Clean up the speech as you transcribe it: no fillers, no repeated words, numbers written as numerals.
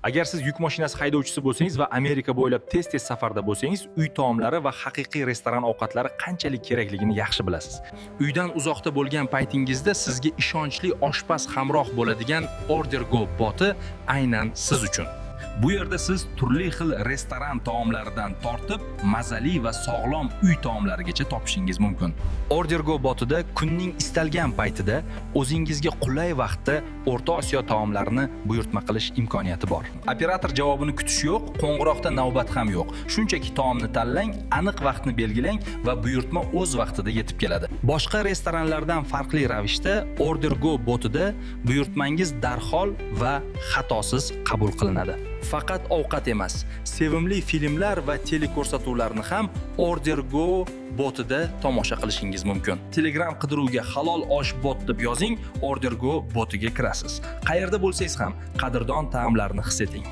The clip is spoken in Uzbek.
Agar siz yuk mashinasi haydovchisi bo'lsangiz va Amerika bo'ylab tez-tez safarda bo'lsangiz, uy taomlari va haqiqiy restoran ovqatlari qanchalik kerakligini yaxshi bilasiz. Uydan uzoqda bo'lgan paytingizda sizga ishonchli oshpaz hamroh bo'ladigan OrderGo boti aynan siz uchun. Bu yerda siz turli xil restoran taomlaridan tortib, mazali va sog'lom uy taomlarigacha topishingiz mumkin. OrderGo botida kunning istalgan paytida o'zingizga qulay vaqtda O'rta Osiyo taomlarini buyurtma qilish imkoniyati bor. Operator javobini kutish yo'q, qo'ng'iroqda navbat ham yo'q. Shunchaki taomni tanlang, aniq vaqtni belgilang va buyurtma o'z vaqtida yetib keladi. Boshqa restoranlardan farqli ravishda OrderGo botida buyurtmangiz darhol va xatosiz qabul qilinadi. Faqat ovqat emas, sevimli filmlar va teleko'rsatuvlarni ham OrderGo botida tomosha qilishingiz mumkin. Telegram qidiruvga halol osh bot deb yozing, OrderGo botiga kirasiz. Qayerda bo'lsangiz ham qadrdon taomlarni his eting.